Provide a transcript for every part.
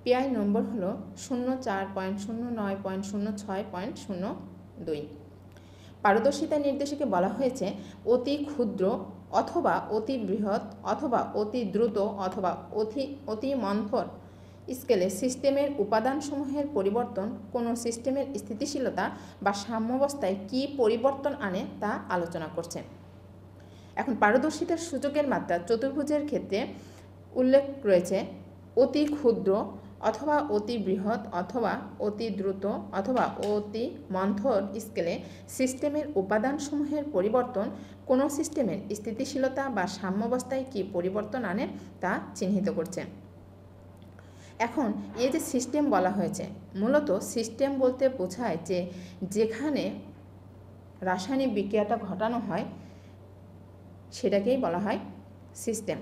PI নম্বর হলো 04.09.06.02। পারদর্শিতা নির্দেশকে বলা হয়েছে অতি ক্ষুদ্র অথবা অতি বৃহৎ অথবা অতি দ্রুত অথবা অতি মন্থর স্কেলে সিস্টেমের উপাদানসমূহের পরিবর্তন কোনো সিস্টেমের স্থিতিশীলতা বা সাম্যাবস্থায় কী পরিবর্তন আনে তা আলোচনা করছে। এখন পারদর্শিতার সূচকের মাত্রা চতুর্ভুজের ক্ষেত্রে উল্লেখ রয়েছে অতি ক্ষুদ্র অথবা অতি বৃহৎ অথবা অতি দ্রুত অথবা অতি মন্থর স্কেলে সিস্টেমের উপাদানসমূহের পরিবর্তন কোনো সিস্টেমের স্থিতিশীলতা বা সাম্যাবস্থায় কী পরিবর্তন আনে তা চিহ্নিত করছে। এখন এই যে সিস্টেম বলা হয়েছে, মূলত সিস্টেম বলতে বোঝায় যে যেখানে রাসায়নিক বিক্রিয়াটা ঘটানো হয় সেটাকেই বলা হয় সিস্টেম।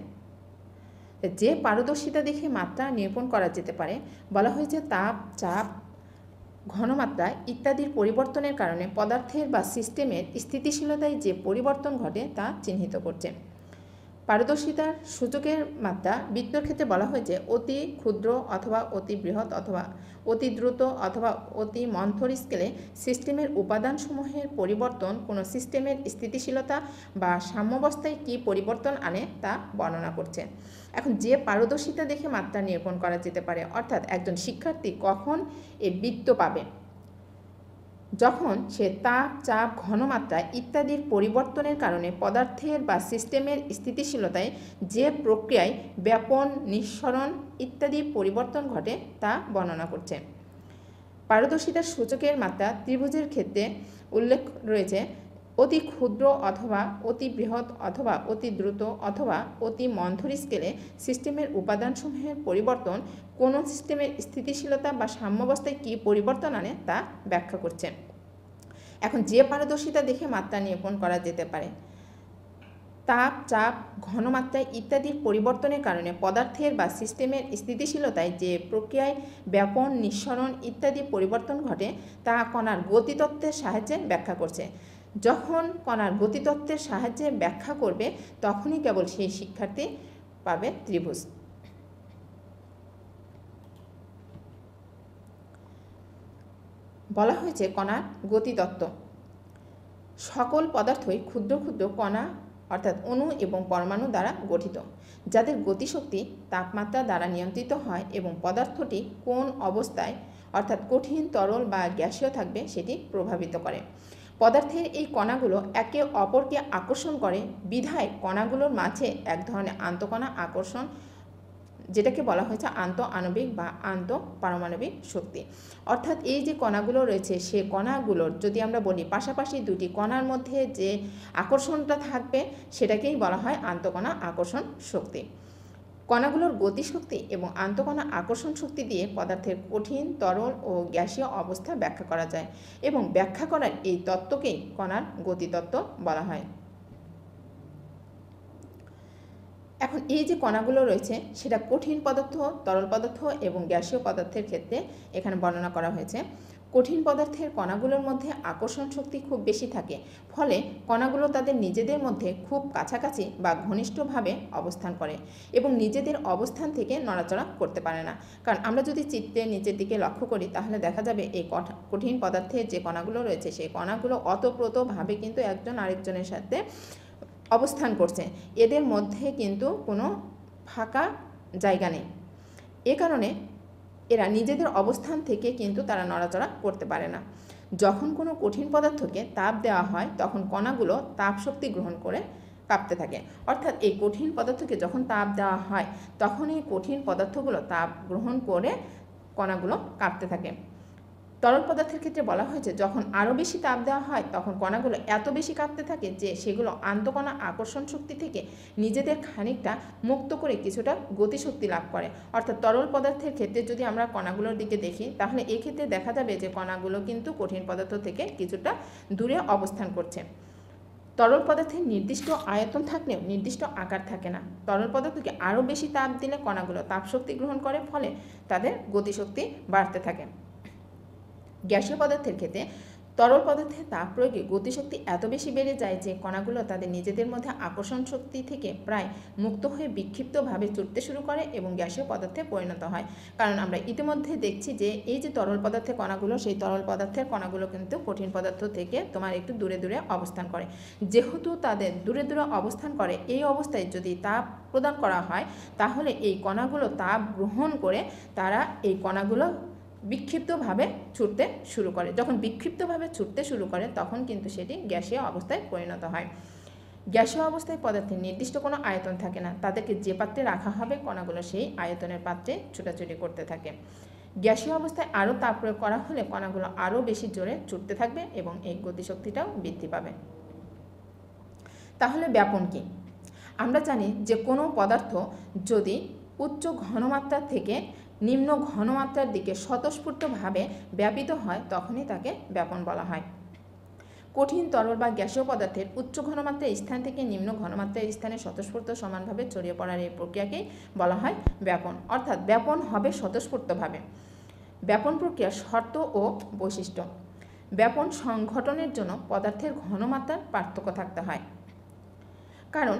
যে পারদর্শিতা দেখে মাত্রা নিরূপণ করা যেতে পারে বলা হয়েছে তাপ, চাপ, ঘনমাত্রা ইত্যাদির পরিবর্তনের কারণে পদার্থের বা সিস্টেমের স্থিতিশীলতায় যে পরিবর্তন ঘটে তা চিহ্নিত করছে। পারদর্শিতার সূচকের মাত্রা বৃত্তর ক্ষেত্রে বলা হয়েছে অতি ক্ষুদ্র অথবা অতি বৃহৎ অথবা অতি দ্রুত অথবা অতি মন্থর স্কেলে সিস্টেমের উপাদানসমূহের পরিবর্তন কোনো সিস্টেমের স্থিতিশীলতা বা সাম্যাবস্থায় কী পরিবর্তন আনে তা বর্ণনা করছে। এখন যে পারদর্শিতা দেখে মাত্রা নিরূপণ করা যেতে পারে, অর্থাৎ একজন শিক্ষার্থী কখন এই বৃত্ত পাবে, যখন সে তাপ, চাপ, ঘনমাত্রা ইত্যাদির পরিবর্তনের কারণে পদার্থের বা সিস্টেমের স্থিতিশীলতায় যে প্রক্রিয়ায় ব্যাপন, নিঃসরণ ইত্যাদির পরিবর্তন ঘটে তা বর্ণনা করছে। পারদর্শিতার সূচকের মাত্রা ত্রিভুজের ক্ষেত্রে উল্লেখ রয়েছে অতি ক্ষুদ্র অথবা অতি বৃহৎ অথবা অতি দ্রুত অথবা অতি মন্থর স্কেলে সিস্টেমের উপাদানসমূহের পরিবর্তন কোনো সিস্টেমের স্থিতিশীলতা বা সাম্যাবস্থায় কী পরিবর্তন আনে তা ব্যাখ্যা করছে। এখন যে পারদর্শিতা দেখে মাত্রা নিরূপণ করা যেতে পারে, তাপ, চাপ, ঘনমাত্রা ইত্যাদির পরিবর্তনের কারণে পদার্থের বা সিস্টেমের স্থিতিশীলতায় যে প্রক্রিয়ায় ব্যাপন, নিঃসরণ ইত্যাদি পরিবর্তন ঘটে তা কণার গতিতত্ত্বের সাহায্যে ব্যাখ্যা করছে। যখন কণার গতিতত্ত্বের সাহায্যে ব্যাখ্যা করবে তখনই কেবল সেই শিক্ষার্থী পাবে ত্রিভুজ। বলা হয়েছে কণার গতিতত্ত্ব। সকল পদার্থই ক্ষুদ্র ক্ষুদ্র কণা অর্থাৎ অণু এবং পরমাণু দ্বারা গঠিত, যাদের গতিশক্তি তাপমাত্রা দ্বারা নিয়ন্ত্রিত হয় এবং পদার্থটি কোন অবস্থায় অর্থাৎ কঠিন, তরল বা গ্যাসীয় থাকবে সেটি প্রভাবিত করে। পদার্থের এই কণাগুলো একে অপরকে আকর্ষণ করে বিধায় কণাগুলোর মাঝে এক ধরনের আন্তঃকণা আকর্ষণ, যেটাকে বলা হয়েছে আন্তঃআণবিক বা আন্তঃপারমাণবিক শক্তি। অর্থাৎ এই যে কণাগুলো রয়েছে সে কণাগুলোর যদি আমরা বলি পাশাপাশি দুটি কণার মধ্যে যে আকর্ষণটা থাকবে সেটাকেই বলা হয় আন্তঃকণা আকর্ষণ শক্তি। কণাগুলোর গতিশক্তি এবং আন্তঃকণা আকর্ষণ শক্তি দিয়ে পদার্থের কঠিন, তরল ও গ্যাসীয় অবস্থা ব্যাখ্যা করা যায় এবং ব্যাখ্যা করার এই তত্ত্বকেই কণার গতিতত্ত্ব বলা হয়। এখন এই যে কণাগুলো রয়েছে সেটা কঠিন পদার্থ, তরল পদার্থ এবং গ্যাসীয় পদার্থের ক্ষেত্রে এখানে বর্ণনা করা হয়েছে। কঠিন পদার্থের কণাগুলোর মধ্যে আকর্ষণ শক্তি খুব বেশি থাকে, ফলে কণাগুলো তাদের নিজেদের মধ্যে খুব কাছাকাছি বা ঘনিষ্ঠভাবে অবস্থান করে এবং নিজেদের অবস্থান থেকে নড়াচড়া করতে পারে না। কারণ আমরা যদি চিত্রের নিচের দিকে লক্ষ্য করি তাহলে দেখা যাবে এই কঠিন পদার্থের যে কণাগুলো রয়েছে সেই কণাগুলো অতপ্রতভাবে কিন্তু একজন আরেকজনের সাথে অবস্থান করছে, এদের মধ্যে কিন্তু কোনো ফাঁকা জায়গা নেই। এ কারণে এরা নিজেদের অবস্থান থেকে কিন্তু তারা নড়াচড়া করতে পারে না। যখন কোনো কঠিন পদার্থকে তাপ দেওয়া হয় তখন কণাগুলো তাপ শক্তি গ্রহণ করে কাঁপতে থাকে। অর্থাৎ এই কঠিন পদার্থকে যখন তাপ দেওয়া হয় তখন এই কঠিন পদার্থগুলো তাপ গ্রহণ করে কণাগুলো কাঁপতে থাকে। তরল পদার্থের ক্ষেত্রে বলা হয়েছে যখন আরও বেশি তাপ দেওয়া হয় তখন কণাগুলো এত বেশি কাঁপতে থাকে যে সেগুলো আন্তঃকণা আকর্ষণ শক্তি থেকে নিজেদের খানিকটা মুক্ত করে কিছুটা গতিশক্তি লাভ করে। অর্থাৎ তরল পদার্থের ক্ষেত্রে যদি আমরা কণাগুলোর দিকে দেখি তাহলে এক্ষেত্রে দেখা যাবে যে কণাগুলো কিন্তু কঠিন পদার্থ থেকে কিছুটা দূরে অবস্থান করছে। তরল পদার্থের নির্দিষ্ট আয়তন থাকলেও নির্দিষ্ট আকার থাকে না। তরল পদার্থকে আরও বেশি তাপ দিলে কণাগুলো তাপশক্তি গ্রহণ করে, ফলে তাদের গতিশক্তি বাড়তে থাকে। গ্যাসীয় পদার্থের ক্ষেত্রে তরল পদার্থে তাপ প্রয়োগে গতিশক্তি এত বেশি বেড়ে যায় যে কণাগুলো তাদের নিজেদের মধ্যে আকর্ষণ শক্তি থেকে প্রায় মুক্ত হয়ে বিক্ষিপ্তভাবে ছুটতে শুরু করে এবং গ্যাসীয় পদার্থে পরিণত হয়। কারণ আমরা ইতিমধ্যে দেখছি যে এই যে তরল পদার্থের কণাগুলো, সেই তরল পদার্থের কণাগুলো কিন্তু কঠিন পদার্থ থেকে তোমার একটু দূরে দূরে অবস্থান করে। যেহেতু তাদের দূরে দূরে অবস্থান করে, এই অবস্থায় যদি তাপ প্রদান করা হয় তাহলে এই কণাগুলো তাপ গ্রহণ করে তারা এই কণাগুলো বিক্ষিপ্তভাবে ছুটতে শুরু করে। যখন বিক্ষিপ্তভাবে ছুটতে শুরু করে তখন কিন্তু সেটি গ্যাসীয় অবস্থায় পরিণত হয়। গ্যাসীয় অবস্থায় পদার্থের নির্দিষ্ট কোনো আয়তন থাকে না, তাদেরকে যে পাত্রে রাখা হবে কণাগুলো সেই আয়তনের পাত্রে ছুটাছুটি করতে থাকে। গ্যাসীয় অবস্থায় আরও তাপ প্রয়োগ করা হলে কণাগুলো আরও বেশি জোরে ছুটতে থাকবে এবং এই গতিশক্তিটাও বৃদ্ধি পাবে। তাহলে ব্যাপন কি? আমরা জানি যে কোনো পদার্থ যদি উচ্চ ঘনমাত্রা থেকে নিম্ন ঘনমাত্রার দিকে স্বতঃস্ফূর্তভাবে ব্যাপিত হয় তখনই তাকে ব্যাপন বলা হয়। কঠিন তরল বা গ্যাসীয় পদার্থের উচ্চ ঘনমাত্রার স্থান থেকে নিম্ন ঘনমাত্রার স্থানে স্বতঃস্ফূর্ত সমানভাবে ছড়িয়ে পড়ার এই প্রক্রিয়াকেই বলা হয় ব্যাপন। অর্থাৎ ব্যাপন হবে স্বতঃস্ফূর্তভাবে। ব্যাপন প্রক্রিয়ার শর্ত ও বৈশিষ্ট্য। ব্যাপন সংঘটনের জন্য পদার্থের ঘনমাত্রার পার্থক্য থাকতে হয়, কারণ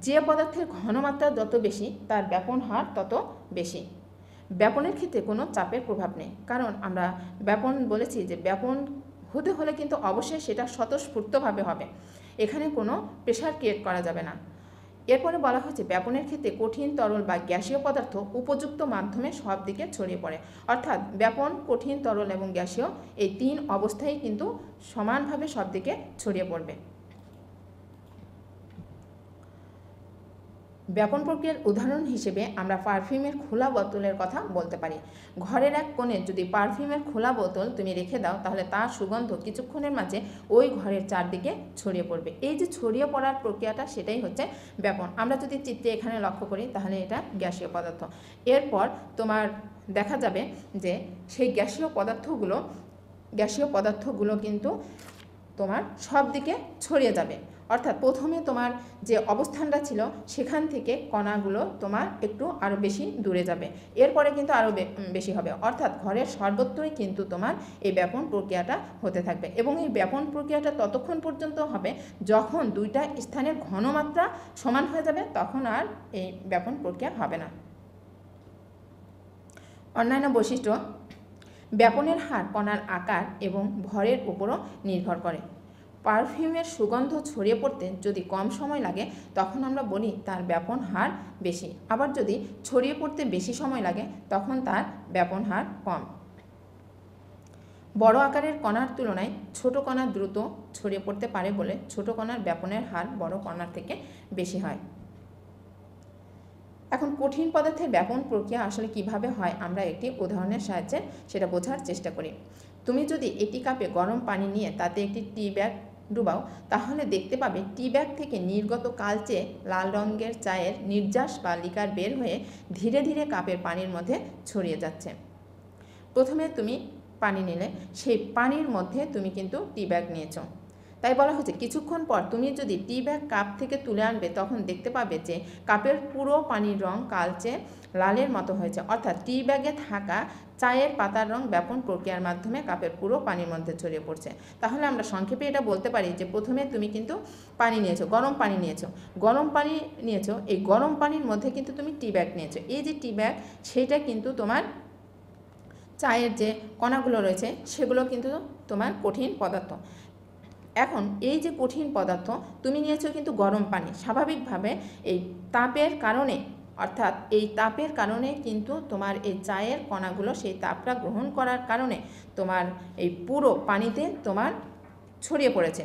যে পদার্থের ঘনমাত্রা যত বেশি তার ব্যাপন হার তত বেশি। ব্যাপনের ক্ষেত্রে কোনো চাপের প্রভাব নেই, কারণ আমরা ব্যাপন বলেছি যে ব্যাপন হতে হলে কিন্তু অবশ্যই সেটা স্বতঃস্ফূর্তভাবে হবে, এখানে কোনো প্রেশার ক্রিয়েট করা যাবে না। এরপরে বলা হয়েছে ব্যাপনের ক্ষেত্রে কঠিন তরল বা গ্যাসীয় পদার্থ উপযুক্ত মাধ্যমে সব দিকে ছড়িয়ে পড়ে। অর্থাৎ ব্যাপন, কঠিন তরল এবং গ্যাসীয় এই তিন অবস্থায় কিন্তু সমানভাবে সব দিকে ছড়িয়ে পড়বে। ব্যাপন প্রক্রিয়ার উদাহরণ হিসেবে আমরা পারফিউমের খোলা বোতলের কথা বলতে পারি। ঘরের এক কোণে যদি পারফিউমের খোলা বোতল তুমি রেখে দাও তাহলে তার সুগন্ধ কিছুক্ষণের মাঝে ওই ঘরের চারদিকে ছড়িয়ে পড়বে। এই যে ছড়িয়ে পড়ার প্রক্রিয়াটা সেটাই হচ্ছে ব্যাপন। আমরা যদি চিত্রে এখানে লক্ষ্য করি তাহলে এটা গ্যাসীয় পদার্থ। এরপর তোমার দেখা যাবে যে সেই গ্যাসীয় পদার্থগুলো কিন্তু তোমার সব দিকে ছড়িয়ে যাবে। অর্থাৎ প্রথমে তোমার যে অবস্থানটা ছিল সেখান থেকে কণাগুলো তোমার একটু আরও বেশি দূরে যাবে, এরপরে কিন্তু আরও বেশি হবে। অর্থাৎ ঘরের সর্বত্রই কিন্তু তোমার এই ব্যাপন প্রক্রিয়াটা হতে থাকবে এবং এই ব্যাপন প্রক্রিয়াটা ততক্ষণ পর্যন্ত হবে যখন দুইটা স্থানের ঘনমাত্রা সমান হয়ে যাবে, তখন আর এই ব্যাপন প্রক্রিয়া হবে না। অন্যান্য বৈশিষ্ট্য। ব্যাপনের হার কণার আকার এবং ভরের উপরও নির্ভর করে। পারফিউমের সুগন্ধ ছড়িয়ে পড়তে যদি কম সময় লাগে তখন আমরা বলি তার ব্যাপন হার বেশি, আবার যদি ছড়িয়ে পড়তে বেশি সময় লাগে তখন তার ব্যাপন হার কম। বড় আকারের কণার তুলনায় ছোট কণা দ্রুত ছড়িয়ে পড়তে পারে বলে ছোট কণার ব্যাপনের হার বড় কণার থেকে বেশি হয়। এখন কঠিন পদার্থের ব্যাপন প্রক্রিয়া আসলে কিভাবে হয় আমরা একটি উদাহরণের সাহায্যে সেটা বোঝার চেষ্টা করি। তুমি যদি একটি কাপে গরম পানি নিয়ে তাতে একটি টি ব্যাগ ডুবাও তাহলে দেখতে পাবে টি ব্যাগ থেকে নির্গত কালচে লাল রঙের চায়ের নির্যাস বা লিকার বের হয়ে ধীরে ধীরে কাপের পানির মধ্যে ছড়িয়ে যাচ্ছে। প্রথমে তুমি পানি নিলে, সেই পানির মধ্যে তুমি কিন্তু টি ব্যাগ নিয়েছো, তাই বলা হচ্ছে কিছুক্ষণ পর তুমি যদি টি ব্যাগ কাপ থেকে তুলে আনবে তখন দেখতে পাবে যে কাপের পুরো পানির রং কালচে লালের মতো হয়েছে। অর্থাৎ টি ব্যাগে থাকা চায়ের পাতার রং ব্যাপন প্রক্রিয়ার মাধ্যমে কাপের পুরো পানির মধ্যে ছড়িয়ে পড়ছে। তাহলে আমরা সংক্ষেপে এটা বলতে পারি যে প্রথমে তুমি কিন্তু পানি নিয়েছো, গরম পানি নিয়েছো, এই গরম পানির মধ্যে কিন্তু তুমি টি ব্যাগ নিয়েছো। এই যে টি ব্যাগ সেইটা কিন্তু তোমার চায়ের যে কণাগুলো রয়েছে সেগুলো কিন্তু তোমার কঠিন পদার্থ। এখন এই যে কঠিন পদার্থ তুমি নিয়েছো কিন্তু গরম পানি, স্বাভাবিকভাবে এই তাপের কারণে, অর্থাৎ এই তাপের কারণে কিন্তু তোমার এই চায়ের কণাগুলো সেই তাপটা গ্রহণ করার কারণে তোমার এই পুরো পানিতে তোমার ছড়িয়ে পড়েছে।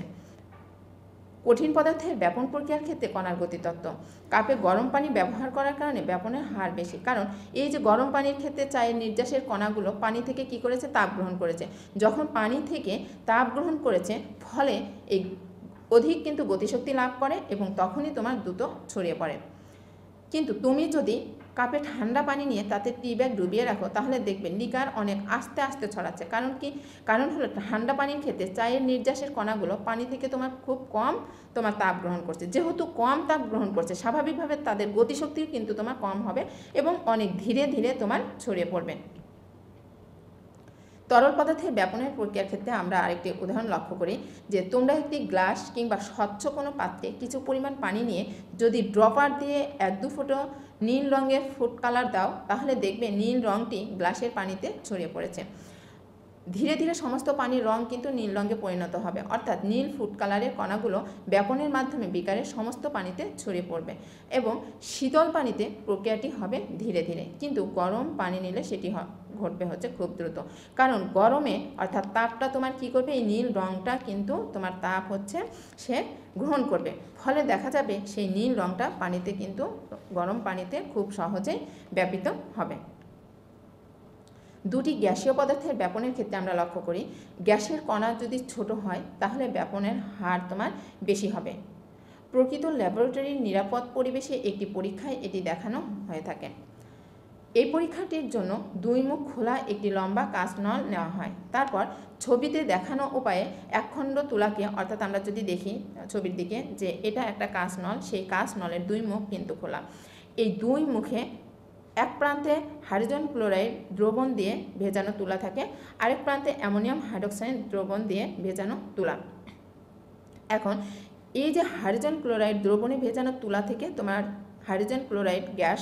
কঠিন পদার্থের ব্যাপন প্রক্রিয়ার ক্ষেত্রে কণার গতিতত্ত্ব। কাপে গরম পানি ব্যবহার করার কারণে ব্যাপনের হার বেশি, কারণ এই যে গরম পানির ক্ষেত্রে চায়ের নির্যাসের কণাগুলো পানি থেকে কি করেছে, তাপ গ্রহণ করেছে। যখন পানি থেকে তাপ গ্রহণ করেছে ফলে এই অধিক কিন্তু গতিশক্তি লাভ করে এবং তখনই তোমার দ্রুত ছড়িয়ে পড়ে। কিন্তু তুমি যদি কাপে ঠান্ডা পানি নিয়ে তাতে টি ব্যাগ ডুবিয়ে রাখো তাহলে দেখবে লিকার অনেক আস্তে আস্তে ছড়াচ্ছে। কারণ কি? কারণ হলো ঠান্ডা পানির ক্ষেত্রে চায়ের নির্যাসের কণাগুলো পানি থেকে তোমার খুব কম তোমার তাপ গ্রহণ করছে। যেহেতু কম তাপ গ্রহণ করছে স্বাভাবিকভাবে তাদের গতিশক্তিও কিন্তু তোমার কম হবে এবং অনেক ধীরে ধীরে তোমার ছড়িয়ে পড়বে। তরল পদার্থের ব্যাপনের প্রক্রিয়ার ক্ষেত্রে আমরা আরেকটি উদাহরণ লক্ষ্য করি যে তোমরা একটি গ্লাস কিংবা স্বচ্ছ কোনো পাত্রে কিছু পরিমাণ পানি নিয়ে যদি ড্রপার দিয়ে 1-2 ফোঁটা নীল রঙের ফুড কালার দাও, তাহলে দেখবে নীল রঙটি গ্লাসের পানিতে ছড়িয়ে পড়েছে। ধীরে ধীরে সমস্ত পানির রং কিন্তু নীল রঙে পরিণত হবে, অর্থাৎ নীল ফুড কালারের কণাগুলো ব্যাপনের মাধ্যমে বিকারের সমস্ত পানিতে ছড়িয়ে পড়বে এবং শীতল পানিতে প্রক্রিয়াটি হবে ধীরে ধীরে, কিন্তু গরম পানি নিলে সেটি ঘটবে হচ্ছে খুব দ্রুত। কারণ গরমে অর্থাৎ তাপটা তোমার কি করবে, এই নীল রঙটা কিন্তু তোমার তাপ হচ্ছে সে গ্রহণ করবে, ফলে দেখা যাবে সেই নীল রঙটা পানিতে কিন্তু গরম পানিতে খুব সহজেই ব্যাপিত হবে। দুটি গ্যাসীয় পদার্থের ব্যাপনের ক্ষেত্রে আমরা লক্ষ্য করি গ্যাসের কণা যদি ছোট হয় তাহলে ব্যাপনের হার তোমার বেশি হবে। প্রকৃত ল্যাবরেটরির নিরাপদ পরিবেশে একটি পরীক্ষায় এটি দেখানো হয়ে থাকে। এই পরীক্ষাটির জন্য 2 মুখ খোলা একটি লম্বা কাঁচ নল নেওয়া হয়। তারপর ছবিতে দেখানো উপায়ে একখণ্ড তুলাকে, অর্থাৎ আমরা যদি দেখি ছবির দিকে যে এটা একটা কাঁচ নল, সেই কাঁচ নলের 2 মুখ কিন্তু খোলা। এই 2 মুখে এক প্রান্তে হাইড্রোজেন ক্লোরাইড দ্রবণ দিয়ে ভেজানো তুলা থাকে, আরেক প্রান্তে অ্যামোনিয়াম হাইড্রোক্সাইড দ্রবণ দিয়ে ভেজানো তুলা। এখন এই যে হাইড্রোজেন ক্লোরাইড দ্রবণে ভেজানো তুলা থেকে তোমার হাইড্রোজেন ক্লোরাইড গ্যাস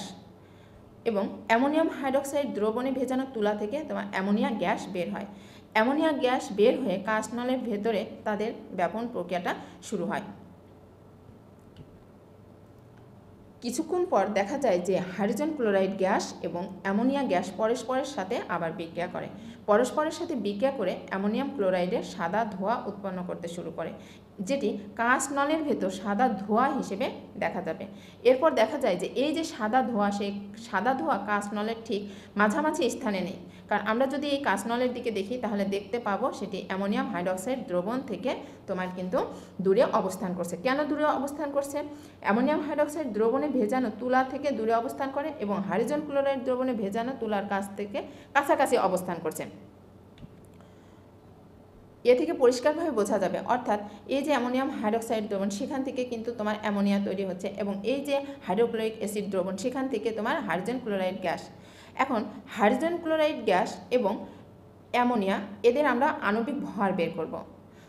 এবং অ্যামোনিয়াম হাইড্রোক্সাইড দ্রবণে ভেজানো তুলা থেকে তোমার অ্যামোনিয়া গ্যাস বের হয়। অ্যামোনিয়া গ্যাস বের হয়ে কাঁচ নলের ভেতরে তাদের ব্যাপন প্রক্রিয়াটা শুরু হয়। কিছুক্ষণ পর দেখা যায় যে হাইড্রোজেন ক্লোরাইড গ্যাস এবং অ্যামোনিয়া গ্যাস পরস্পরের সাথে আবার বিক্রিয়া করে। পরস্পরের সাথে বিক্রিয়া করে অ্যামোনিয়াম ক্লোরাইডের সাদা ধোঁয়া উৎপন্ন করতে শুরু করে, যেটি কাঁচ নলের ভেতর সাদা ধোঁয়া হিসেবে দেখা যাবে। এরপর দেখা যায় যে এই যে সাদা ধোঁয়া, সেই সাদা ধোঁয়া কাঁচ নলের ঠিক মাঝামাঝি স্থানে নেই। কারণ আমরা যদি এই কাঁচ নলের দিকে দেখি তাহলে দেখতে পাবো সেটি অ্যামোনিয়াম হাইড্রোক্সাইড দ্রবণ থেকে তোমার কিন্তু দূরে অবস্থান করছে। কেন দূরে অবস্থান করছে? অ্যামোনিয়াম হাইড্রোক্সাইড দ্রবণে ভেজানো তুলা থেকে দূরে অবস্থান করে এবং হাইড্রোজেন ক্লোরাইড দ্রবণে ভেজানো তুলার কাছ থেকে কাছাকাছি অবস্থান করছে। এ থেকে পরিষ্কারভাবে বোঝা যাবে, অর্থাৎ এই যে অ্যামোনিয়াম হাইড্রোক্সাইড দ্রবণ সেখান থেকে কিন্তু তোমার অ্যামোনিয়া তৈরি হচ্ছে এবং এই যে হাইড্রোক্লোরিক অ্যাসিড দ্রবণ সেখান থেকে তোমার হাইড্রোজেন ক্লোরাইড গ্যাস। এখন হাইড্রোজেন ক্লোরাইড গ্যাস এবং অ্যামোনিয়া এদের আমরা আণবিক ভর বের করব।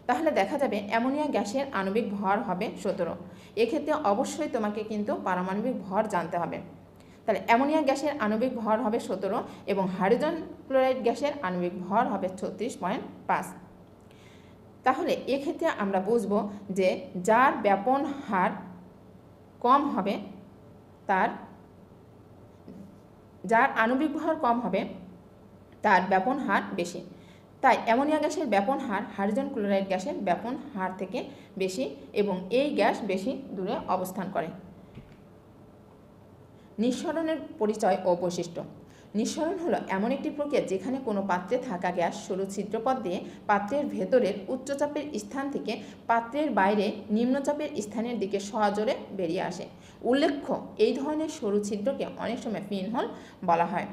তাহলে দেখা যাবে অ্যামোনিয়া গ্যাসের আণবিক ভর হবে 17। এক্ষেত্রে অবশ্যই তোমাকে কিন্তু পারমাণবিক ভর জানতে হবে। তাহলে অ্যামোনিয়া গ্যাসের আণবিক ভর হবে 17 এবং হাইড্রোজেন ক্লোরাইড গ্যাসের আণবিক ভর হবে 36.5। তাহলে এক্ষেত্রে আমরা বুঝব যে যার ব্যাপন হার কম হবে যার আণবিক ভর কম হবে তার ব্যাপন হার বেশি। তাই অ্যামোনিয়া গ্যাসের ব্যাপন হার হাইড্রোজেন ক্লোরাইড গ্যাসের ব্যাপন হার থেকে বেশি এবং এই গ্যাস বেশি দূরে অবস্থান করে। নিঃসরণের পরিচয় ও বৈশিষ্ট্য। নিঃসরণ হলো এমন একটি প্রক্রিয়া যেখানে কোনো পাত্রে থাকা গ্যাস সরু ছিদ্রপথ দিয়ে পাত্রের ভেতরের উচ্চচাপের স্থান থেকে পাত্রের বাইরে নিম্নচাপের স্থানের দিকে সজোরে বেরিয়ে আসে। উল্লেখ্য, এই ধরনের সরু ছিদ্রকে অনেক সময় পিনহোল বলা হয়।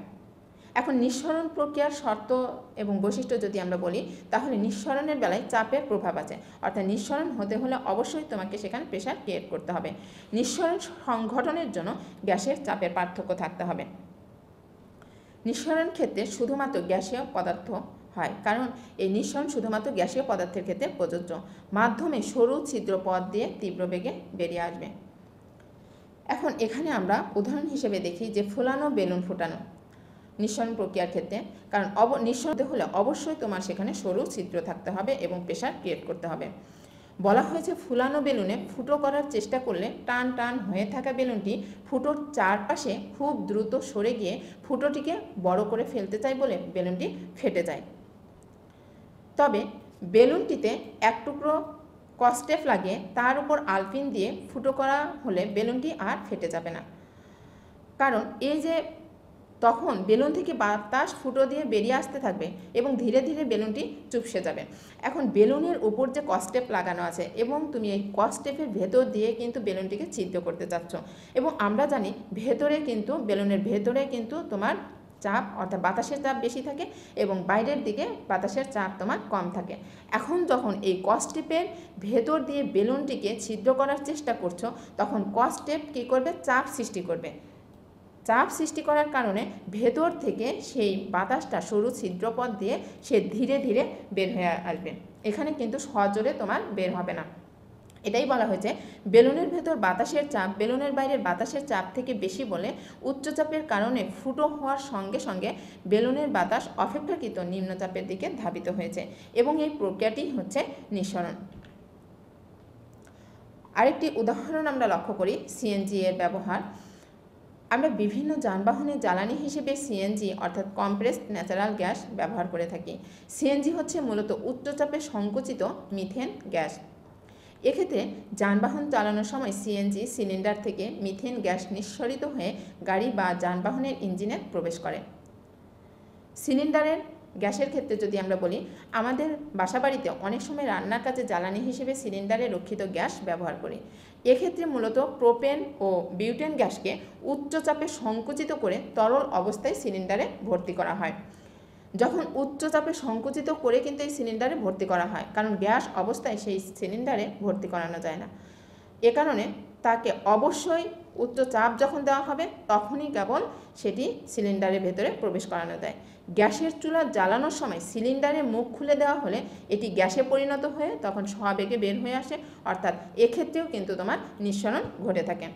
এখন নিঃসরণ প্রক্রিয়ার শর্ত এবং বৈশিষ্ট্য যদি আমরা বলি তাহলে নিঃসরণের বেলায় চাপের প্রভাব আছে, অর্থাৎ নিঃসরণ হতে হলে অবশ্যই তোমাকে সেখানে প্রেসার ক্রিয়েট করতে হবে। নিঃসরণ সংঘটনের জন্য গ্যাসের চাপের পার্থক্য থাকতে হবে। নিঃসরণ ক্ষেত্রে শুধুমাত্র গ্যাসীয় পদার্থ হয়, কারণ এই নিঃসরণ শুধুমাত্র গ্যাসীয় পদার্থের ক্ষেত্রে প্রযোজ্য। মাধ্যমে সরু ছিদ্র পথ দিয়ে তীব্র বেগে বেরিয়ে আসবে। এখন এখানে আমরা উদাহরণ হিসেবে দেখি যে ফুলানো বেলুন ফুটানো নিঃসরণ প্রক্রিয়ার ক্ষেত্রে, কারণ নিঃসরণ হলে অবশ্যই তোমার সেখানে সরু ছিদ্র থাকতে হবে এবং প্রেসার ক্রিয়েট করতে হবে। বলা হয়েছে ফুলানো বেলুনে ফুটো করার চেষ্টা করলে টান টান হয়ে থাকা বেলুনটি ফুটোর চারপাশে খুব দ্রুত সরে গিয়ে ফুটোটিকে বড় করে ফেলতে চায় বলে বেলুনটি ফেটে যায়। তবে বেলুনটিতে এক টুকরো কস্টেপ লাগিয়ে তার উপর আলপিন দিয়ে ফুটো করা হলে বেলুনটি আর ফেটে যাবে না, কারণ এই যে তখন বেলুন থেকে বাতাস ফুটো দিয়ে বেরিয়ে আসতে থাকবে এবং ধীরে ধীরে বেলুনটি চুপসে যাবে। এখন বেলুনের উপর যে কস্টেপ লাগানো আছে এবং তুমি এই কস্টেপের ভেতর দিয়ে কিন্তু বেলুনটিকে ছিদ্র করতে চাচ্ছ এবং আমরা জানি ভেতরে কিন্তু বেলুনের ভেতরে কিন্তু তোমার চাপ অর্থাৎ বাতাসের চাপ বেশি থাকে এবং বাইরের দিকে বাতাসের চাপ তোমার কম থাকে। এখন যখন এই কস্টেপের ভেতর দিয়ে বেলুনটিকে ছিদ্র করার চেষ্টা করছো তখন কস্টেপ কী করবে? চাপ সৃষ্টি করবে। চাপ সৃষ্টি করার কারণে ভেতর থেকে সেই বাতাসটা সরু ছিদ্রপথ দিয়ে সে ধীরে ধীরে বের হয়ে আসবে। এখানে কিন্তু সজোরে তোমার বের হবে না। এটাই বলা হয়েছে বেলুনের ভেতর বাতাসের চাপ বেলুনের বাইরের বাতাসের চাপ থেকে বেশি বলে উচ্চচাপের কারণে ফুটো হওয়ার সঙ্গে সঙ্গে বেলুনের বাতাস অপেক্ষাকৃত নিম্নচাপের দিকে ধাবিত হয়েছে এবং এই প্রক্রিয়াটি হচ্ছে নিঃসরণ। আরেকটি উদাহরণ আমরা লক্ষ্য করি সিএনজি এর ব্যবহার। আমরা বিভিন্ন যানবাহনে জ্বালানি হিসেবে সিএনজি অর্থাৎ কম্প্রেসড ন্যাচারাল গ্যাস ব্যবহার করে থাকি। সিএনজি হচ্ছে মূলত উচ্চচাপে সংকুচিত মিথেন গ্যাস। এক্ষেত্রে যানবাহন চালানোর সময় সিএনজি সিলিন্ডার থেকে মিথেন গ্যাস নিঃসরিত হয়ে গাড়ি বা যানবাহনের ইঞ্জিনে প্রবেশ করে। সিলিন্ডারের গ্যাসের ক্ষেত্রে যদি আমরা বলি, আমাদের বাসাবাড়িতে অনেক সময় রান্নার কাজে জ্বালানি হিসেবে সিলিন্ডারে রক্ষিত গ্যাস ব্যবহার করি। এক্ষেত্রে মূলত প্রোপেন ও বিউটেন গ্যাসকে উচ্চচাপে সংকুচিত করে তরল অবস্থায় সিলিন্ডারে ভর্তি করা হয়। যখন উচ্চচাপে সংকুচিত করে কিন্তু এই সিলিন্ডারে ভর্তি করা হয়, কারণ গ্যাস অবস্থায় সেই সিলিন্ডারে ভর্তি করানো যায় না। এ কারণে তাকে অবশ্যই উচ্চ চাপ যখন দেওয়া হবে তখনই কেবল সেটি সিলিন্ডারের ভেতরে প্রবেশ করানো যায়। গ্যাসের চুলা জ্বালানোর সময় সিলিন্ডারে মুখ খুলে দেওয়া হলে এটি গ্যাসে পরিণত হয়ে তখন সবেগে বের হয়ে আসে, অর্থাৎ এক্ষেত্রেও কিন্তু তোমার নিঃসরণ ঘটে থাকে।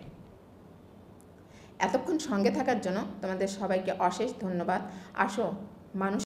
এতক্ষণ সঙ্গে থাকার জন্য তোমাদের সবাইকে অশেষ ধন্যবাদ। আসো মানুষ